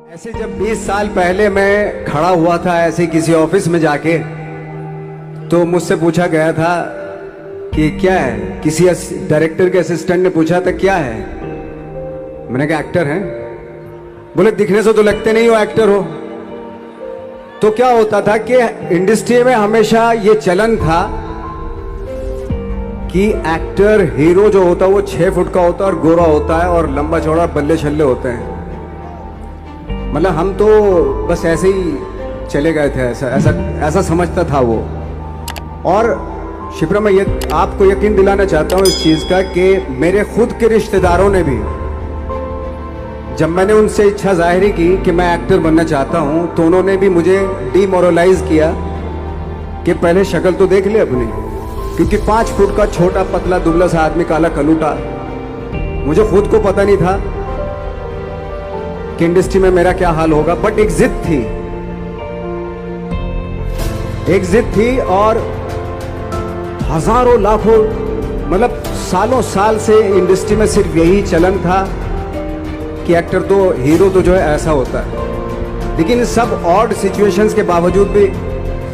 ऐसे जब 20 साल पहले मैं खड़ा हुआ था ऐसे किसी ऑफिस में जाके, तो मुझसे पूछा गया था कि क्या है। किसी डायरेक्टर के असिस्टेंट ने पूछा था क्या है। मैंने कहा एक्टर हैं। बोले दिखने से तो लगते नहीं हो एक्टर हो। तो क्या होता था कि इंडस्ट्री में हमेशा ये चलन था कि एक्टर हीरो जो होता है वो 6 फुट का होता है और गोरा होता है और लंबा चौड़ा बल्ले छल्ले होते हैं। मतलब हम तो बस ऐसे ही चले गए थे, ऐसा समझता था वो। और शिप्रा, मैं आपको यकीन दिलाना चाहता हूँ इस चीज का कि मेरे खुद के रिश्तेदारों ने भी, जब मैंने उनसे इच्छा जाहिर की कि मैं एक्टर बनना चाहता हूं, तो उन्होंने भी मुझे डीमोरलाइज किया कि पहले शक्ल तो देख ले अपनी, क्योंकि 5 फुट का छोटा पतला दुबला सा आदमी, काला कलूटा। मुझे खुद को पता नहीं था कि इंडस्ट्री में मेरा क्या हाल होगा, बट एक जिद थी और हजारों लाखों, मतलब सालों साल से इंडस्ट्री में सिर्फ यही चलन था कि एक्टर तो, हीरो तो जो है ऐसा होता है। लेकिन सब ऑड सिचुएशंस के बावजूद भी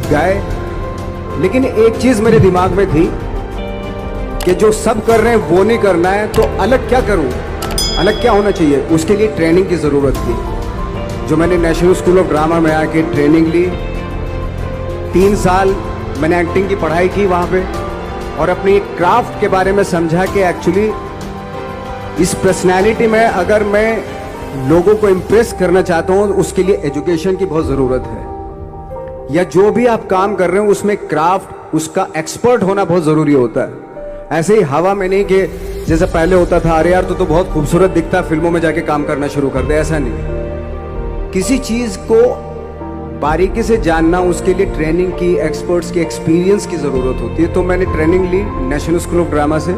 गए। लेकिन एक चीज मेरे दिमाग में थी कि जो सब कर रहे हैं वो नहीं करना है, तो अलग क्या करूं, अलग क्या होना चाहिए। उसके लिए ट्रेनिंग की जरूरत थी, जो मैंने नेशनल स्कूल ऑफ ड्रामा में आके ट्रेनिंग ली। 3 साल मैंने एक्टिंग की पढ़ाई की वहां पे, और अपनी क्राफ्ट के बारे में समझा कि एक्चुअली इस पर्सनैलिटी में अगर मैं लोगों को इम्प्रेस करना चाहता हूं, उसके लिए एजुकेशन की बहुत जरूरत है। या जो भी आप काम कर रहे हो उसमें क्राफ्ट, उसका एक्सपर्ट होना बहुत जरूरी होता है। ऐसे ही हवा में नहीं कि जैसे पहले होता था, अरे यार तो बहुत खूबसूरत दिखता, फिल्मों में जाके काम करना शुरू कर दे। ऐसा नहीं, किसी चीज को बारीकी से जानना, उसके लिए ट्रेनिंग की, एक्सपर्ट्स की, एक्सपीरियंस की जरूरत होती है। तो मैंने ट्रेनिंग ली नेशनल स्कूल ऑफ ड्रामा से,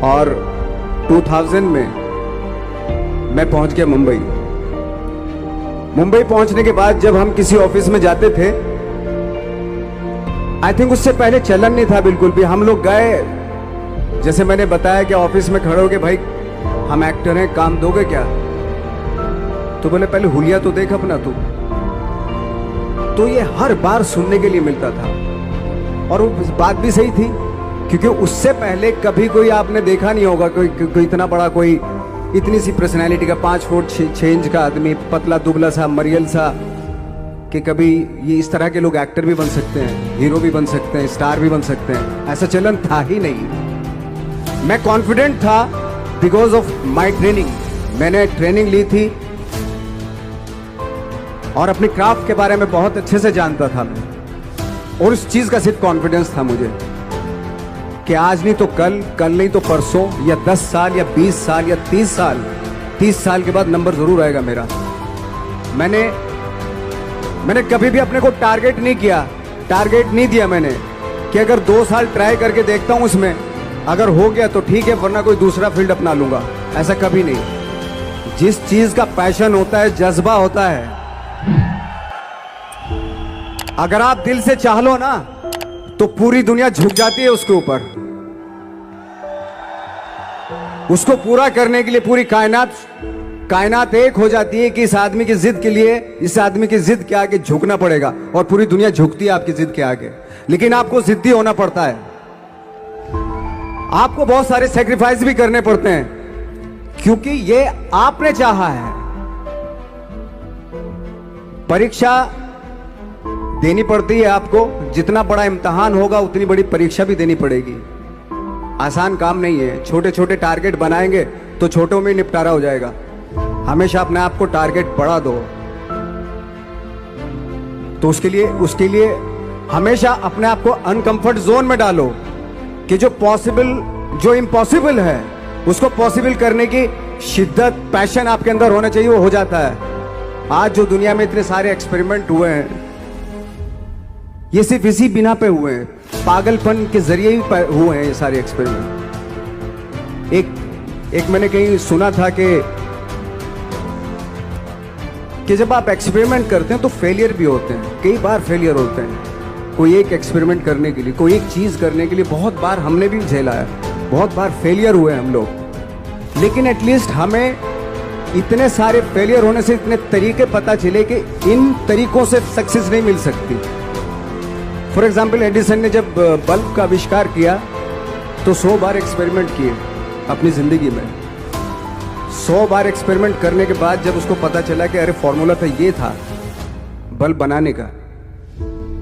और 2000 में मैं पहुंच गया मुंबई। मुंबई पहुंचने के बाद जब हम किसी ऑफिस में जाते थे, आई थिंक उससे पहले चलन नहीं था बिल्कुल भी। हम लोग गए, जैसे मैंने बताया कि ऑफिस में खड़े हो के, भाई हम एक्टर हैं, काम दोगे क्या? तो बोले पहले हुलिया तो देख अपना तू। तो ये हर बार सुनने के लिए मिलता था, और वो बात भी सही थी, क्योंकि उससे पहले कभी कोई आपने देखा नहीं होगा कोई इतना बड़ा, कोई इतनी सी पर्सनैलिटी का 5 फुट 6 इंच का आदमी, पतला दुबला सा, मरियल सा, कि कभी ये इस तरह के लोग एक्टर भी बन सकते हैं, हीरो भी बन सकते हैं, स्टार भी बन सकते हैं। ऐसा चलन था ही नहीं। मैं कॉन्फिडेंट था बिकॉज ऑफ माई ट्रेनिंग। मैंने ट्रेनिंग ली थी और अपनी क्राफ्ट के बारे में बहुत अच्छे से जानता था मैं, और उस चीज का सिर्फ कॉन्फिडेंस था मुझे कि आज नहीं तो कल, कल नहीं तो परसों, या 10 साल या 20 साल या 30 साल के बाद नंबर जरूर आएगा मेरा। मैंने कभी भी अपने को टारगेट नहीं दिया मैंने कि अगर 2 साल ट्राई करके देखता हूं, उसमें अगर हो गया तो ठीक है, वरना कोई दूसरा फील्ड अपना लूंगा। ऐसा कभी नहीं। जिस चीज का पैशन होता है, जज्बा होता है, अगर आप दिल से चाह लो ना, तो पूरी दुनिया झुक जाती है उसके ऊपर। उसको पूरा करने के लिए पूरी कायनात एक हो जाती है कि इस आदमी की जिद के लिए, इस आदमी की जिद के आगे झुकना पड़ेगा, और पूरी दुनिया झुकती है आपकी जिद के आगे। लेकिन आपको जिद्दी होना पड़ता है, आपको बहुत सारे सेक्रीफाइस भी करने पड़ते हैं, क्योंकि ये आपने चाहा है। परीक्षा देनी पड़ती है आपको, जितना बड़ा इम्तिहान होगा उतनी बड़ी परीक्षा भी देनी पड़ेगी। आसान काम नहीं है। छोटे छोटे टारगेट बनाएंगे तो छोटों में निपटारा हो जाएगा। हमेशा अपने आप को टारगेट बढ़ा दो। तो उसके लिए हमेशा अपने आप को अनकंफर्ट जोन में डालो, कि जो इम्पॉसिबल है उसको पॉसिबल करने की शिद्दत, पैशन आपके अंदर होना चाहिए, वो हो जाता है। आज जो दुनिया में इतने सारे एक्सपेरिमेंट हुए हैं, ये सिर्फ इसी बिना पे हुए हैं, पागलपन के जरिए ही हुए हैं ये सारे एक्सपेरिमेंट। एक मैंने कहीं सुना था कि जब आप एक्सपेरिमेंट करते हैं तो फेलियर भी होते हैं, कई बार फेलियर होते हैं। कोई एक एक्सपेरिमेंट करने के लिए, कोई एक चीज करने के लिए बहुत बार हमने भी झेला है, बहुत बार फेलियर हुए हम लोग। लेकिन एटलीस्ट हमें इतने सारे फेलियर होने से इतने तरीके पता चले कि इन तरीकों से सक्सेस नहीं मिल सकती। फॉर एग्जाम्पल, एडिसन ने जब बल्ब का आविष्कार किया तो 100 बार एक्सपेरिमेंट किए अपनी जिंदगी में। 100 बार एक्सपेरिमेंट करने के बाद जब उसको पता चला कि अरे फॉर्मूला तो ये था बल्ब बनाने का,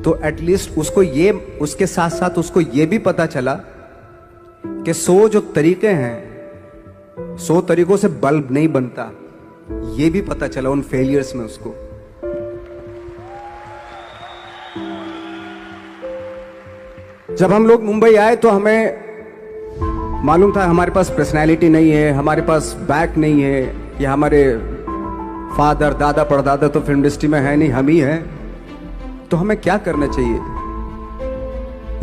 तो एटलीस्ट उसको ये, उसके साथ साथ उसको ये भी पता चला कि 100 जो तरीके हैं, 100 तरीकों से बल्ब नहीं बनता, ये भी पता चला उन फेलियर्स में उसको। जब हम लोग मुंबई आए तो हमें मालूम था हमारे पास पर्सनैलिटी नहीं है, हमारे पास बैक नहीं है, या हमारे फादर दादा परदादा तो फिल्म इंडस्ट्री में है नहीं, हम ही हैं, तो हमें क्या करना चाहिए।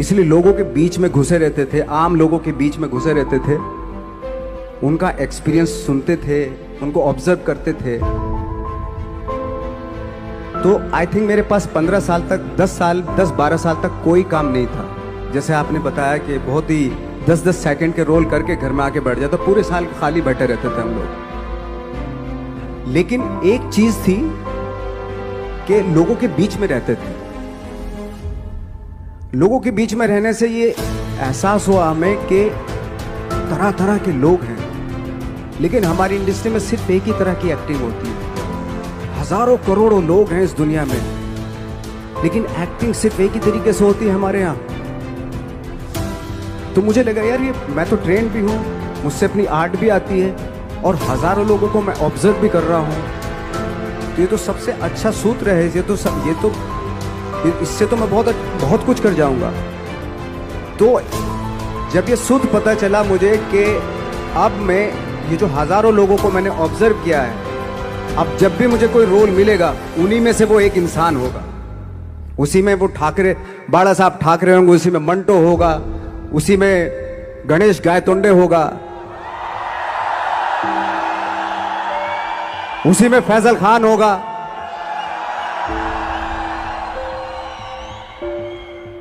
इसलिए लोगों के बीच में घुसे रहते थे, आम लोगों के बीच में घुसे रहते थे, उनका एक्सपीरियंस सुनते थे, उनको ऑब्जर्व करते थे। तो आई थिंक मेरे पास 15 साल तक, 10-12 साल तक कोई काम नहीं था। जैसे आपने बताया कि बहुत ही 10-10 सेकंड के रोल करके घर में आके बैठ जाता, पूरे साल खाली बैठे रहते थे हम लोग। लेकिन एक चीज थी कि लोगों के बीच में रहते थे। लोगों के बीच में रहने से ये एहसास हुआ हमें कि तरह तरह के लोग हैं, लेकिन हमारी इंडस्ट्री में सिर्फ एक ही तरह की एक्टिंग होती है। हजारों करोड़ों लोग हैं इस दुनिया में, लेकिन एक्टिंग सिर्फ एक ही तरीके से होती है हमारे यहाँ। तो मुझे लगा यार, ये मैं तो ट्रेन भी हूँ, मुझसे अपनी आर्ट भी आती है, और हजारों लोगों को मैं ऑब्जर्व भी कर रहा हूँ, तो ये तो सबसे अच्छा सूत्र है। इससे तो मैं बहुत कुछ कर जाऊंगा। तो जब ये सूत्र पता चला मुझे कि अब मैं ये जो हजारों लोगों को मैंने ऑब्जर्व किया है, अब जब भी मुझे कोई रोल मिलेगा उन्हीं में से वो एक इंसान होगा। उसी में वो ठाकरे, बाला साहब ठाकरे होंगे, उसी में मंटो होगा, उसी में गणेश गायतोंडे होगा, उसी में फैजल खान होगा,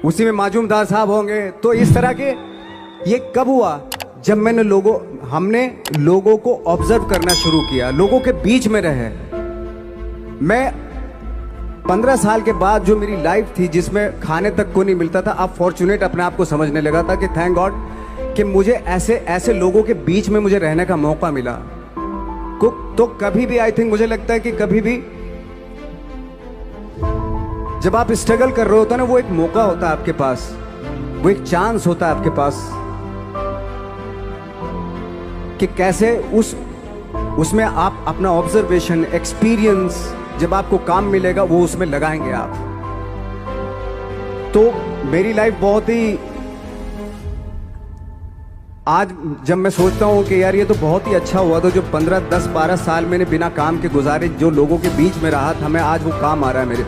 उसी में माजूमदार साहब होंगे। तो इस तरह के, ये कब हुआ? जब हमने लोगों को ऑब्जर्व करना शुरू किया, लोगों के बीच में रहे। मैं 15 साल के बाद जो मेरी लाइफ थी, जिसमें खाने तक को नहीं मिलता था, अब फॉर्चुनेट अपने आप को समझने लगा था कि थैंक गॉड कि मुझे ऐसे लोगों के बीच में मुझे रहने का मौका मिला। तो कभी भी, आई थिंक मुझे लगता है कि कभी भी जब आप स्ट्रगल कर रहे होते हैं ना, वो एक मौका होता है आपके पास, वो एक चांस होता है आपके पास कि कैसे उसमें आप अपना ऑब्जर्वेशन, एक्सपीरियंस, जब आपको काम मिलेगा वो उसमें लगाएंगे आप। तो मेरी लाइफ बहुत ही, आज जब मैं सोचता हूं कि यार ये तो बहुत ही अच्छा हुआ, तो जो 15, 10, 12 साल मैंने बिना काम के गुजारे, जो लोगों के बीच में रहा था, मैं आज वो काम आ रहा है मेरे।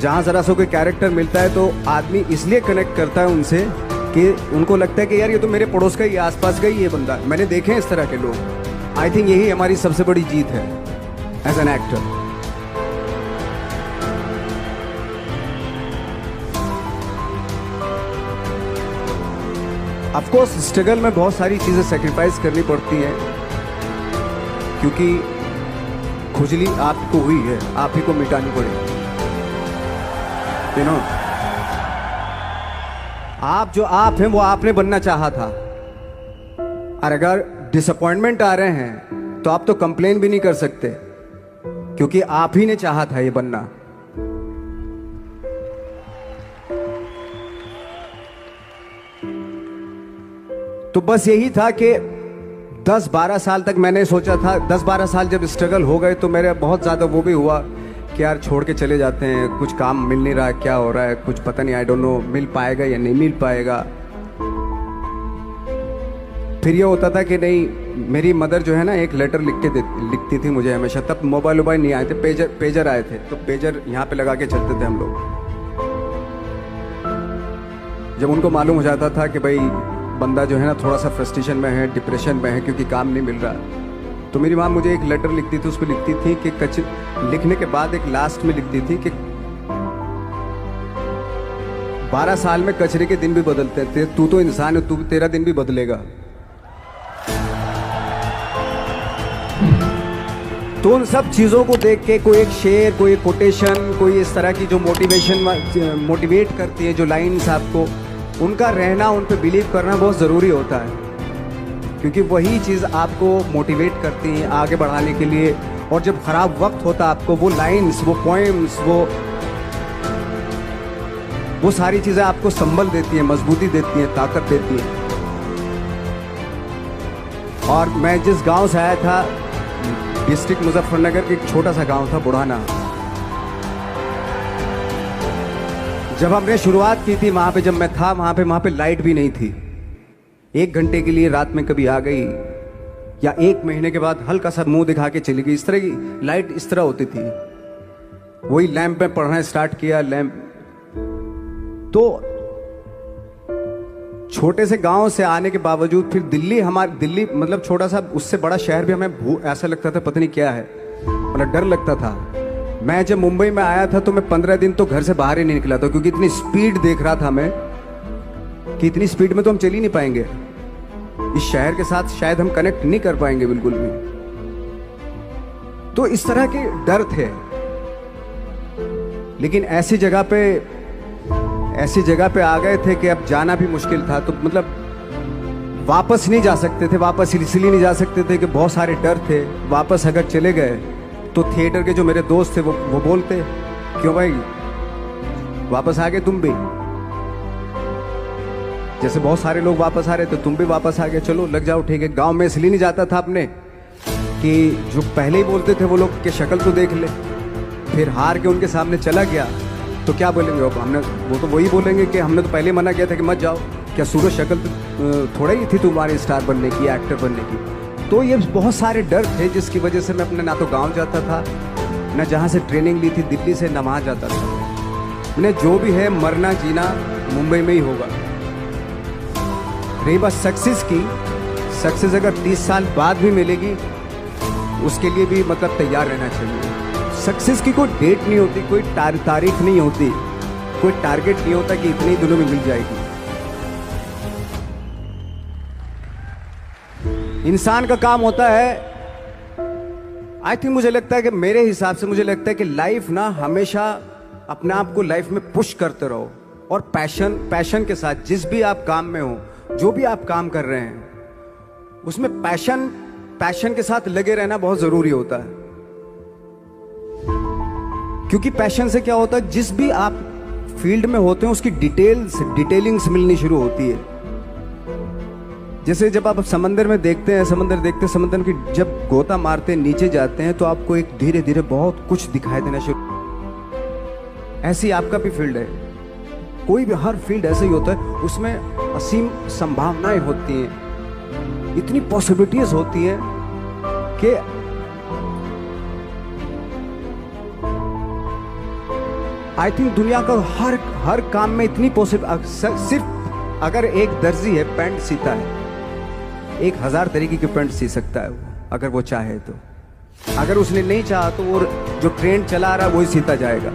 जहां जरा सा कोई कैरेक्टर मिलता है तो आदमी इसलिए कनेक्ट करता है उनसे कि उनको लगता है कि यार ये तो मेरे पड़ोस का ही, आसपास का ही ये बंदा। मैंने देखे हैं इस तरह के लोग। आई थिंक यही हमारी सबसे बड़ी जीत है as an actor. Of course struggle में बहुत सारी चीजें सेक्रीफाइस करनी पड़ती हैं, क्योंकि खुजली आपको हुई है, आप ही को मिटानी पड़ेगी। आप जो आप हैं वो आपने बनना चाहा था, और अगर डिसअपॉइंटमेंट आ रहे हैं तो आप तो कंप्लेन भी नहीं कर सकते, क्योंकि आप ही ने चाहा था ये बनना। तो बस यही था कि 10-12 साल तक मैंने सोचा था, 10-12 साल जब स्ट्रगल हो गए तो मेरे बहुत ज़्यादा वो भी हुआ कि यार छोड़ के चले जाते हैं, कुछ काम मिल नहीं रहा है, क्या हो रहा है कुछ पता नहीं, आई डोंट नो मिल पाएगा या नहीं मिल पाएगा। फिर ये होता था कि नहीं, मेरी मदर जो है ना एक लेटर लिखती थी मुझे हमेशा। तब मोबाइल नहीं आए थे, पेजर आए थे, तो पेजर यहाँ पे लगा के चलते थे हम लोग। जब उनको मालूम हो जाता था कि भाई बंदा जो है ना थोड़ा सा फ्रस्ट्रेशन में है, डिप्रेशन में है, क्योंकि काम नहीं मिल रहा, तो मेरी माँ मुझे एक लेटर लिखती थी। उसको लिखती थी कि लिखने के बाद एक लास्ट में लिखती थी कि 12 साल में कचरे के दिन भी बदलते थे, तू तो इंसान है, तू तेरा दिन भी बदलेगा। तो उन सब चीज़ों को देख के कोई एक शेर, कोई एक कोटेशन, कोई इस तरह की जो मोटिवेट करती है जो लाइंस आपको, उनका रहना, उन पे बिलीव करना बहुत ज़रूरी होता है, क्योंकि वही चीज़ आपको मोटिवेट करती है आगे बढ़ाने के लिए। और जब ख़राब वक्त होता है आपको वो लाइंस, वो पोएम्स, वो सारी चीज़ें आपको संबल देती हैं, मजबूती देती हैं, ताकत देती हैं। और मैं जिस गांव से आया था, डिस्ट्रिक्ट मुजफ्फरनगर के एक छोटा सा गांव था बुढ़ाना, जब हमने शुरुआत की थी वहां पे, जब मैं था वहां पे लाइट भी नहीं थी। 1 घंटे के लिए रात में कभी आ गई, या 1 महीने के बाद हल्का सा मुंह दिखा के चली गई। इस तरह की लाइट इस तरह होती थी। वही लैंप में पढ़ना स्टार्ट किया, लैंप। तो छोटे से गांव से आने के बावजूद फिर दिल्ली मतलब छोटा सा, उससे बड़ा शहर भी हमें ऐसा लगता था पता नहीं क्या है, मतलब डर लगता था। मैं जब मुंबई में आया था तो मैं 15 दिन तो घर से बाहर ही नहीं निकला था, क्योंकि इतनी स्पीड देख रहा था मैं कि इतनी स्पीड में तो हम चल ही नहीं पाएंगे, इस शहर के साथ शायद हम कनेक्ट नहीं कर पाएंगे बिल्कुल भी। तो इस तरह के डर थे। लेकिन ऐसी जगह पे आ गए थे कि अब जाना भी मुश्किल था। तो मतलब वापस नहीं जा सकते थे। वापस इसलिए नहीं जा सकते थे कि बहुत सारे डर थे। वापस अगर चले गए तो थिएटर के जो मेरे दोस्त थे वो बोलते, क्यों भाई वापस आ गए तुम भी, जैसे बहुत सारे लोग वापस आ रहे थे तुम भी वापस आ गए, चलो लग जाओ ठीक है। गांव में इसलिए नहीं जाता था अपने कि जो पहले ही बोलते थे वो लोग के शक्ल तो देख ले, फिर हार के उनके सामने चला गया तो क्या बोलेंगे वो तो वही बोलेंगे कि हमने तो पहले मना किया था कि मत जाओ, क्या सूरज शक्ल थोड़ा ही थी तुम्हारी स्टार बनने की, एक्टर बनने की। तो ये बहुत सारे डर थे जिसकी वजह से मैं अपने ना तो गाँव जाता था, न जहाँ से ट्रेनिंग ली थी दिल्ली से, न वहाँ जाता था। मैंने जो भी है मरना जीना मुंबई में ही होगा। रही बात सक्सेस की, सक्सेस अगर 30 साल बाद भी मिलेगी उसके लिए भी मतलब तैयार रहना चाहिए। सक्सेस की कोई डेट नहीं होती, कोई तारीख नहीं होती, कोई टारगेट नहीं होता कि इतने ही दिनों में मिल जाएगी। इंसान का काम होता है, आई थिंक मुझे लगता है कि मेरे हिसाब से मुझे लगता है कि लाइफ ना हमेशा अपने आप को लाइफ में पुश करते रहो, और पैशन के साथ जिस भी आप काम में हो, जो भी आप काम कर रहे हैं उसमें पैशन के साथ लगे रहना बहुत जरूरी होता है। क्योंकि पैशन से क्या होता है, जिस भी आप फील्ड में होते हैं उसकी डिटेलिंग्स मिलनी शुरू होती है। जैसे जब आप समंदर में देखते हैं, समंदर की जब गोता मारते हैं, नीचे जाते हैं तो आपको एक धीरे धीरे बहुत कुछ दिखाई देना शुरू। ऐसी आपका भी फील्ड है, कोई भी हर फील्ड ऐसा ही होता है, उसमें असीम संभावनाएं होती हैं, इतनी पॉसिबिलिटीज होती हैं कि आई थिंक दुनिया का हर काम में इतनी सिर्फ अगर एक दर्जी है पैंट सीता है, 1000 तरीके की पैंट सी सकता है वो, अगर वो चाहे तो। अगर उसने नहीं चाहा तो वो जो ट्रेंड चला रहा है वही सीता जाएगा।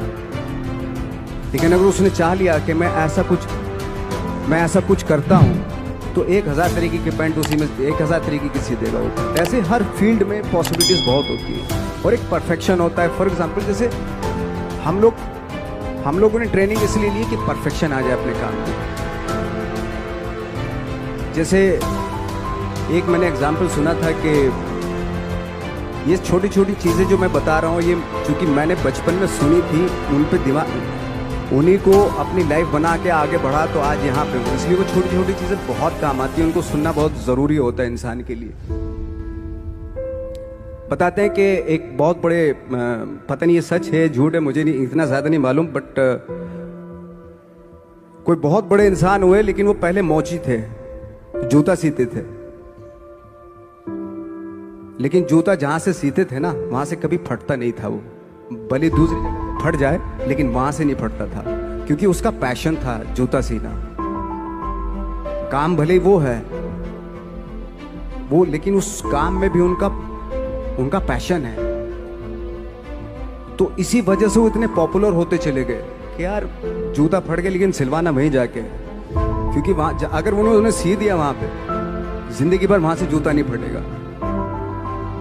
लेकिन अगर उसने चाह लिया कि मैं ऐसा कुछ करता हूं तो 1000 तरीके की पैंट उसी में 1000 तरीके की सी देगा वो। ऐसे हर फील्ड में पॉसिबिलिटीज बहुत होती है और एक परफेक्शन होता है। फॉर एग्जांपल जैसे हम लोगों ने ट्रेनिंग इसलिए ली कि परफेक्शन आ जाए अपने काम में। जैसे एक मैंने एग्जांपल सुना था कि ये छोटी छोटी चीज़ें जो मैं बता रहा हूँ, ये चूंकि मैंने बचपन में सुनी थी, उन पे उन्हीं को अपनी लाइफ बना के आगे बढ़ा तो आज यहाँ पे हूँ। इसलिए वो छोटी छोटी चीज़ें बहुत काम आती हैं, उनको सुनना बहुत ज़रूरी होता है इंसान के लिए। बताते हैं कि एक बहुत बड़े, पता नहीं ये सच है झूठ है, मुझे नहीं इतना ज़्यादा नहीं मालूम, बट कोई बहुत बड़े इंसान हुए, लेकिन वो पहले मौची थे, जूता सीते थे। लेकिन जूता जहाँ से सीते थे ना, वहाँ से कभी फटता नहीं था वो, भले दूसरी जगह फट जाए लेकिन वहाँ से नहीं फटता था, क्योंकि उसका पैशन था जूता सीना। काम भले वो है वो, लेकिन उस काम में भी उनका पैशन है। तो इसी वजह से वो इतने पॉपुलर होते चले गए कि यार जूता फट गया लेकिन सिलवाना वहीं जाके, क्योंकि वहां अगर उन्होंने सी दिया वहां पे, जिंदगी भर वहां से जूता नहीं फटेगा।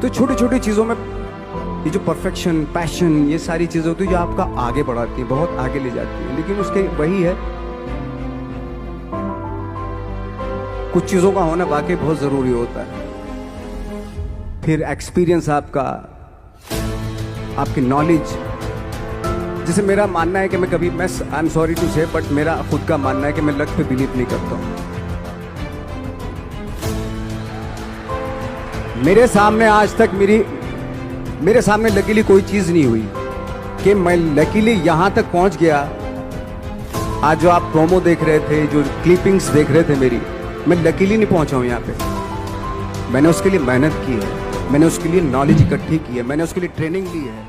तो छोटी छोटी चीजों में ये जो परफेक्शन, पैशन, ये सारी चीजें होती है जो आपका आगे बढ़ाती है, बहुत आगे ले जाती है। लेकिन उसके वही है, कुछ चीजों का होना वाकई बहुत जरूरी होता है। फिर एक्सपीरियंस आपका, आपकी नॉलेज। जैसे मेरा मानना है कि मैं कभी, मैं आई एम सॉरी टू से, बट मेरा खुद का मानना है कि मैं लक पे बिलीव नहीं करता हूं। मेरे सामने आज तक मेरे सामने लकीली कोई चीज नहीं हुई कि मैं लकीली यहां तक पहुंच गया। आज जो आप प्रोमो देख रहे थे, जो क्लिपिंग्स देख रहे थे मेरी, मैं लकीली नहीं पहुंचा हूं यहाँ पे। मैंने उसके लिए मेहनत की है, मैंने उसके लिए नॉलेज इकट्ठी की है, मैंने उसके लिए ट्रेनिंग ली है।